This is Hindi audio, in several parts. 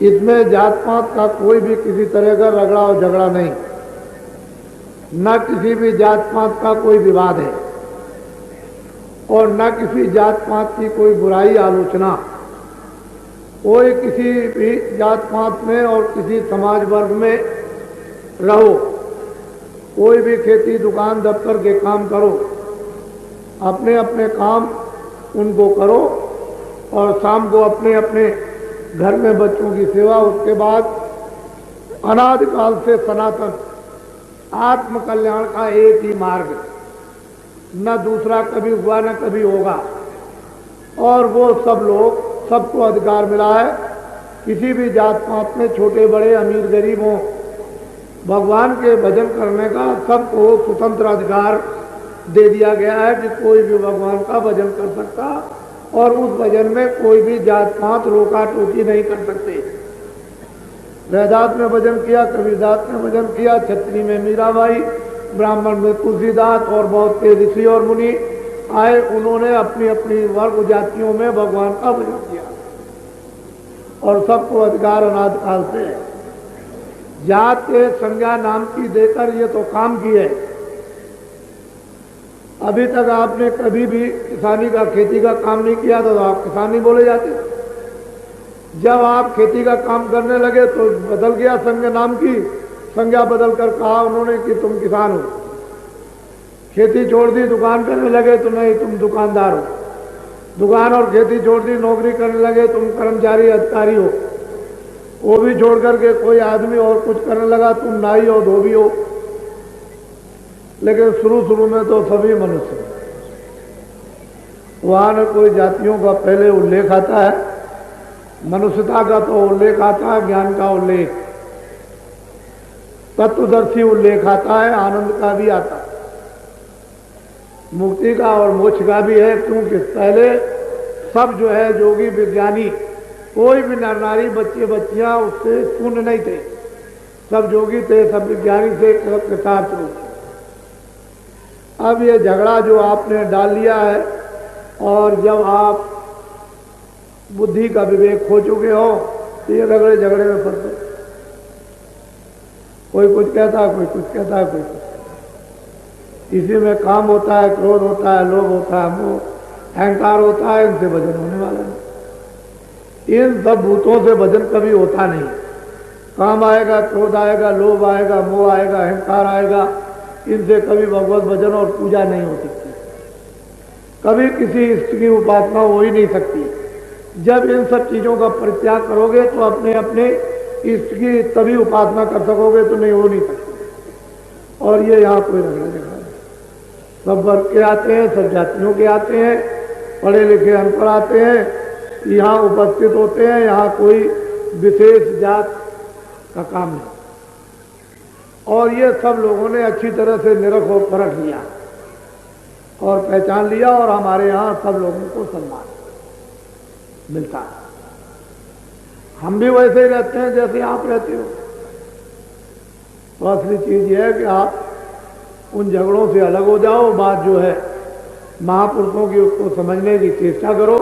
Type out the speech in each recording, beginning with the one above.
इसमें जात पात का कोई भी किसी तरह का रगड़ा और झगड़ा नहीं, न किसी भी जात पात का कोई विवाद है और न किसी जात पात की कोई बुराई आलोचना। कोई किसी भी जात पात में और किसी समाज वर्ग में रहो, कोई भी खेती दुकान दफ्तर के काम करो, अपने अपने काम उनको करो और शाम को अपने अपने घर में बच्चों की सेवा। उसके बाद अनादिकाल से सनातन आत्म कल्याण का एक ही मार्ग, न दूसरा कभी हुआ न कभी होगा। और वो सब लोग, सबको अधिकार मिला है, किसी भी जात पात में छोटे बड़े अमीर गरीब हों, भगवान के भजन करने का सबको स्वतंत्र अधिकार दे दिया गया है कि कोई भी भगवान का भजन कर सकता और उस भजन में कोई भी जात पात रोका टोकी नहीं कर सकते। रैदास ने भजन किया, कबीरदास ने भजन किया, छत्री में मीराबाई, ब्राह्मण में तुलसीदास और बहुत से ऋषि और मुनि आए, उन्होंने अपनी अपनी वर्ग जातियों में भगवान का भजन किया और सबको अधिकार अनादिकाल से है। जात के संज्ञा नाम की देकर ये तो काम की है। अभी तक आपने कभी भी किसानी का, खेती का काम नहीं किया तो आप किसानी बोले जाते। जब आप खेती का काम करने लगे तो बदल गया संज्ञा नाम की, संज्ञा बदल कर कहा उन्होंने कि तुम किसान हो। खेती छोड़ दी, दुकान करने लगे तो नहीं, तुम दुकानदार हो। दुकान और खेती छोड़ दी, नौकरी करने लगे, तुम कर्मचारी अधिकारी हो। वो भी छोड़ करके कोई आदमी और कुछ करने लगा, तुम नाई हो, धोबी हो। लेकिन शुरू में तो सभी मनुष्य, वहां न कोई जातियों का पहले उल्लेख आता है, मनुष्यता का तो उल्लेख आता है, ज्ञान का उल्लेख, तत्वदर्शी उल्लेख आता है, आनंद का भी आता है, मुक्ति का और मोक्ष का भी है। क्योंकि पहले सब जो है योगी विज्ञानी, कोई भी नर नारी बच्चे बच्चियां उससे शून्य नहीं थे, सब योगी थे, सब विज्ञानी थे कृतार्थ रूप। अब ये झगड़ा जो आपने डाल लिया है और जब आप बुद्धि का विवेक खो चुके हो तो ये रगड़े झगड़े में फंसो। कोई कुछ कहता है, कोई कुछ कहता है, कोई कुछ। इसी में काम होता है, क्रोध होता है, लोभ होता है, मोह अहंकार होता है, इनसे भजन होने वाला नहीं। इन सब भूतों से भजन कभी होता नहीं। काम आएगा, क्रोध आएगा, लोभ आएगा, मोह आएगा, अहंकार आएगा, इनसे कभी भगवत भजन और पूजा नहीं हो सकती, कभी किसी इष्ट की उपासना हो ही नहीं सकती। जब इन सब चीजों का परित्याग करोगे तो अपने अपने इष्ट की तभी उपासना कर सकोगे, तो नहीं हो नहीं सकती। और ये यहाँ कोई रगड़ा झगड़ा है, सब वर्ग के आते हैं, सब जातियों के आते हैं, पढ़े लिखे अनपढ़ आते हैं, यहाँ उपस्थित होते हैं। यहाँ कोई विशेष जात का काम नहीं। और ये सब लोगों ने अच्छी तरह से निरख और परख लिया और पहचान लिया और हमारे यहाँ सब लोगों को सम्मान मिलता है। हम भी वैसे ही रहते हैं जैसे आप रहते हो। तो असली चीज ये है कि आप उन झगड़ों से अलग हो जाओ। बात जो है महापुरुषों की, उसको समझने की चेष्टा करो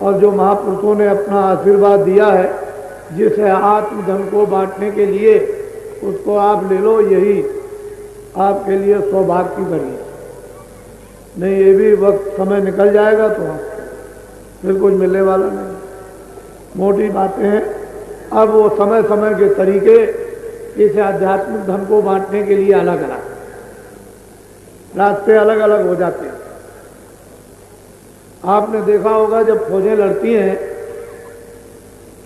और जो महापुरुषों ने अपना आशीर्वाद दिया है, जिसे आत्मधन को बांटने के लिए, उसको आप ले लो। यही आपके लिए सौभाग्य की घड़ी है। नहीं, ये भी वक्त समय निकल जाएगा तो फिर कुछ मिलने वाला नहीं। मोटी बातें हैं। अब वो समय समय के तरीके इस आध्यात्मिक धन को बांटने के लिए अलग अलग रास्ते अलग अलग हो जाते हैं। आपने देखा होगा जब फौजें लड़ती हैं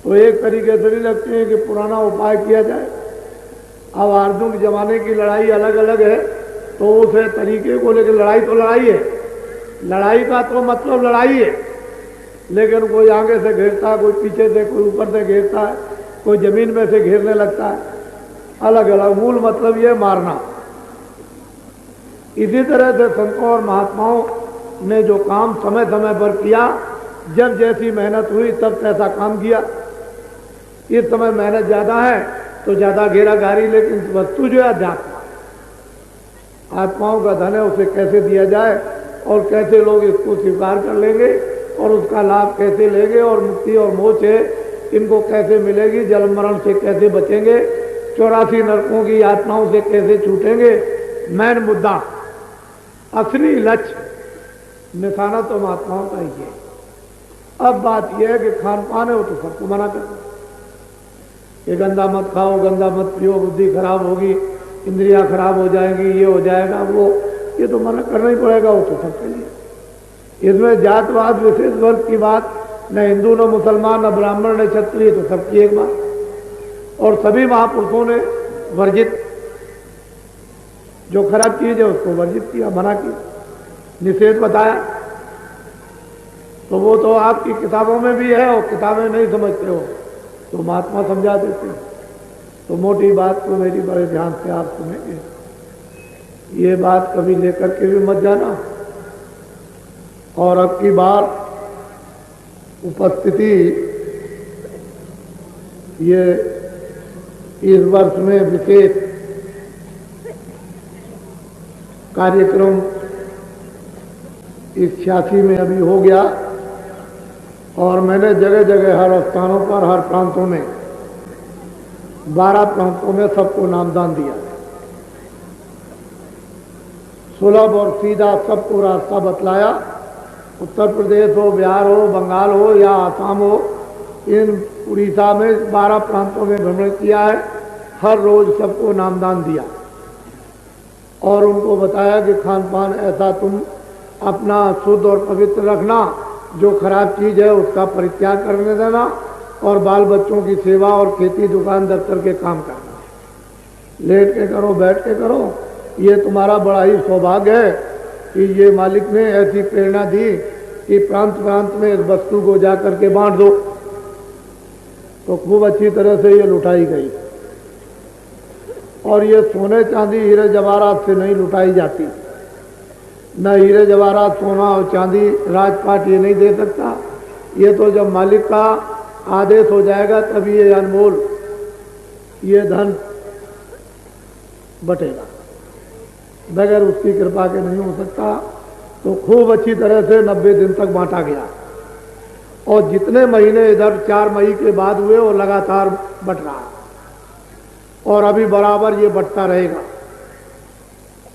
तो एक तरीके से नहीं लगती हैं कि पुराना उपाय किया जाए। अब आर्दों के जमाने की लड़ाई अलग अलग है, तो उस तरीके को लेकर लड़ाई तो लड़ाई है, लड़ाई का तो मतलब लड़ाई है, लेकिन कोई आगे से घेरता है, कोई पीछे से, कोई ऊपर से घेरता है, कोई जमीन में से घेरने लगता है। अलग अलग मूल मतलब ये मारना। इसी तरह से संतों और महात्माओं ने जो काम समय समय पर किया, जब जैसी मेहनत हुई तब तैसा काम किया। इस समय मेहनत ज्यादा है तो ज्यादा घेराघारी, लेकिन वस्तु जो है अध्यात्म, आत्माओं का धन है, उसे कैसे दिया जाए और कैसे लोग इसको स्वीकार कर लेंगे और उसका लाभ कैसे लेंगे और मुक्ति और मोक्ष है, इनको कैसे मिलेगी, जल मरण से कैसे बचेंगे, 84 नरकों की यातनाओं से कैसे छूटेंगे। मेन मुद्दा, असली लक्ष्य, निशाना तो महात्माओं का ही है। अब बात यह है कि खान पान है वो तो सबको मना करना, ये गंदा मत खाओ, गंदा मत पियो, बुद्धि खराब होगी, इंद्रियां खराब हो जाएंगी, ये हो जाएगा वो, ये तो मना करना ही पड़ेगा, वो तो सबके लिए। इसमें जातवाद विशेष वर्ग की बात, न हिंदू न मुसलमान न ब्राह्मण न क्षत्रिय, तो सबकी एक बात। और सभी महापुरुषों ने वर्जित, जो खराब चीज है उसको वर्जित किया, मना किया, निषेध बताया। तो वो तो आपकी किताबों में भी है, और किताबें नहीं समझते हो तो महात्मा समझा देते हैं। तो मोटी बात को मेरी बड़े ध्यान से आप सुनेंगे, ये बात कभी लेकर के भी मत जाना। और अब की बार उपस्थिति ये इस वर्ष में विशेष कार्यक्रम इस 86 में अभी हो गया, और मैंने जगह जगह हर स्थानों पर, हर प्रांतों में, 12 प्रांतों में सबको नामदान दिया, सुलभ और सीधा सबको रास्ता बतलाया। उत्तर प्रदेश हो, बिहार हो, बंगाल हो या आसाम हो, इन उड़ीसा में 12 प्रांतों में भ्रमण किया है। हर रोज सबको नामदान दिया और उनको बताया कि खान पान ऐसा तुम अपना शुद्ध और पवित्र रखना, जो खराब चीज है उसका परित्याग करने देना, और बाल बच्चों की सेवा और खेती दुकान दफ्तर के काम करना। लेट के करो, बैठ के करो, ये तुम्हारा बड़ा ही सौभाग्य है कि ये मालिक ने ऐसी प्रेरणा दी कि प्रांत प्रांत में इस वस्तु को जा करके बांट दो। तो खूब अच्छी तरह से ये लुटाई गई, और ये सोने चांदी हीरे जवाहरात से नहीं लुटाई जाती। न हीरे जवाहरात, सोना और चांदी राजपाट ये नहीं दे सकता। ये तो जब मालिक का आदेश हो जाएगा तभी ये अनमोल ये धन बटेगा, बगैर उसकी कृपा के नहीं हो सकता। तो खूब अच्छी तरह से 90 दिन तक बांटा गया, और जितने महीने इधर 4 मई के बाद हुए वो लगातार बट रहा, और अभी बराबर ये बटता रहेगा।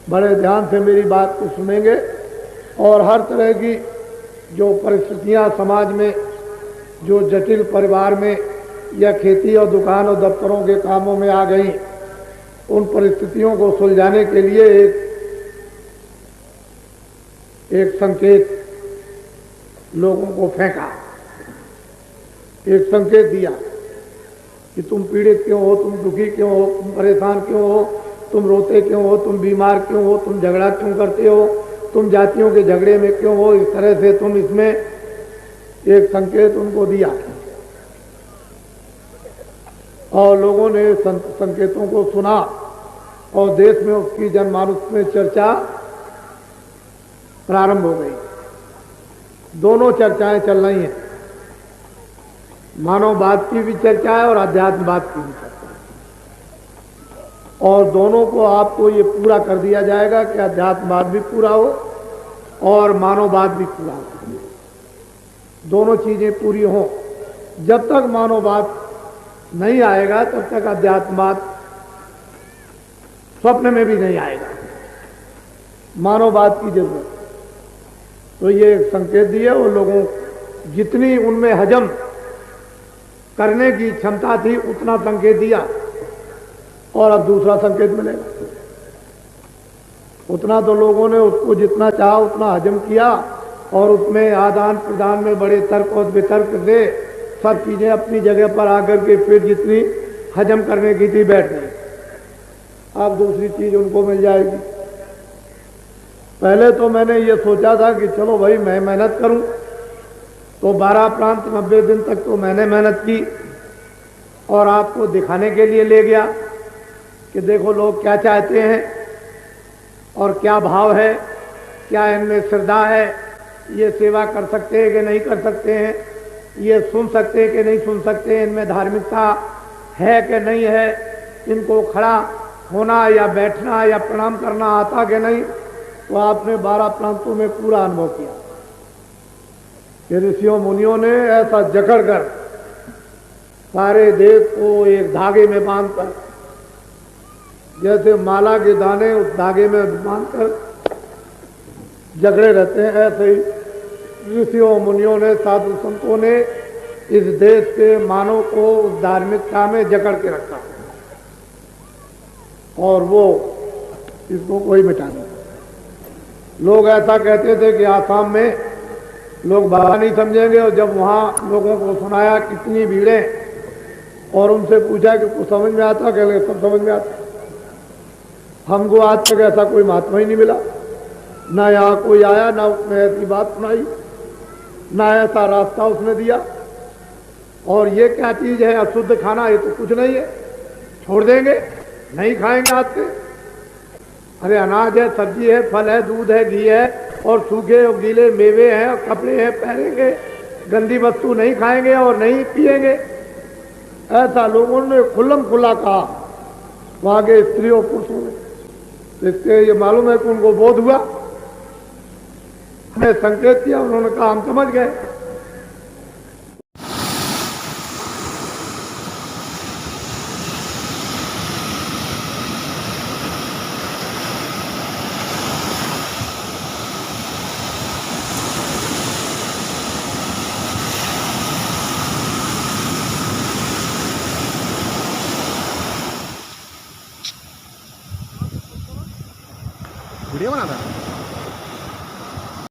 बड़े ध्यान से मेरी बात को सुनेंगे, और हर तरह की जो परिस्थितियां समाज में, जो जटिल परिवार में या खेती और दुकान और दफ्तरों के कामों में आ गई, उन परिस्थितियों को सुलझाने के लिए एक संकेत लोगों को फेंका, एक संकेत दिया कि तुम पीड़ित क्यों हो, तुम दुखी क्यों हो, तुम परेशान क्यों हो, तुम रोते क्यों हो, तुम बीमार क्यों हो, तुम झगड़ा क्यों करते हो, तुम जातियों के झगड़े में क्यों हो। इस तरह से तुम इसमें एक संकेत उनको दिया, और लोगों ने संकेतों को सुना, और देश में उसकी जनमानस में चर्चा प्रारंभ हो गई। दोनों चर्चाएं चल रही हैं, मानववाद की भी चर्चा है और अध्यात्मवाद की भी चर्चा है, और दोनों को आपको ये पूरा कर दिया जाएगा कि अध्यात्मवाद भी पूरा हो और मानववाद भी पूरा हो। दोनों चीजें पूरी हों। जब तक मानववाद नहीं आएगा तब तक अध्यात्मवाद स्वप्न में भी नहीं आएगा। मानववाद की जरूरत। तो ये संकेत दिए, वो लोगों जितनी उनमें हजम करने की क्षमता थी उतना संकेत दिया, और अब दूसरा संकेत मिलेगा। उतना तो लोगों ने उसको जितना चाहा उतना हजम किया, और उसमें आदान प्रदान में बड़े तर्क और वितर्क से सब चीजें अपनी जगह पर आकर के फिर जितनी हजम करने की थी बैठ गई। अब दूसरी चीज उनको मिल जाएगी। पहले तो मैंने ये सोचा था कि चलो भाई मैं मेहनत करूं, तो 12 प्रांत 90 दिन तक तो मैंने मेहनत की, और आपको दिखाने के लिए ले गया कि देखो लोग क्या चाहते हैं और क्या भाव है, क्या इनमें श्रद्धा है, ये सेवा कर सकते हैं कि नहीं कर सकते हैं, ये सुन सकते हैं कि नहीं सुन सकते हैं, इनमें धार्मिकता है कि नहीं है, इनको खड़ा होना या बैठना या प्रणाम करना आता कि नहीं। तो आपने 12 प्रांतों में पूरा अनुभव किया कि ऋषियों मुनियों ने ऐसा जकड़ कर सारे देश को एक धागे में बांधकर, जैसे माला के दाने उस धागे में बांधकर जकड़े रहते हैं, ऐसे ही ऋषियों मुनियों ने, साधु संतों ने इस देश के मानव को उस धार्मिकता में जकड़ के रखा और वो इसको कोई मिटा नहीं। लोग ऐसा कहते थे कि आसाम में लोग बाबा नहीं समझेंगे, और जब वहाँ लोगों को सुनाया कितनी भीड़ें और उनसे पूछा कि कुछ समझ में आता, कह लगे सब समझ में आता। हमको आज तक ऐसा कोई महात्मा ही नहीं मिला, ना यहाँ कोई आया, ना उसने ऐसी बात सुनाई, ना ऐसा रास्ता उसने दिया। और ये क्या चीज़ है अशुद्ध खाना, ये तो कुछ नहीं है, छोड़ देंगे, नहीं खाएंगे आज से। अरे अनाज है, सब्जी है, फल है, दूध है, घी है और सूखे और गीले मेवे हैं और कपड़े हैं, पहनेंगे, गंदी वस्तु नहीं खाएंगे और नहीं पिएंगे। ऐसा लोगों ने खुल्लम खुला कहा वहाँ के स्त्रियों पुरुषों ने। इससे ये मालूम है कि उनको बोध हुआ, हमें संकेत किया, उन्होंने कहा हम समझ गए। वीडियो बना था।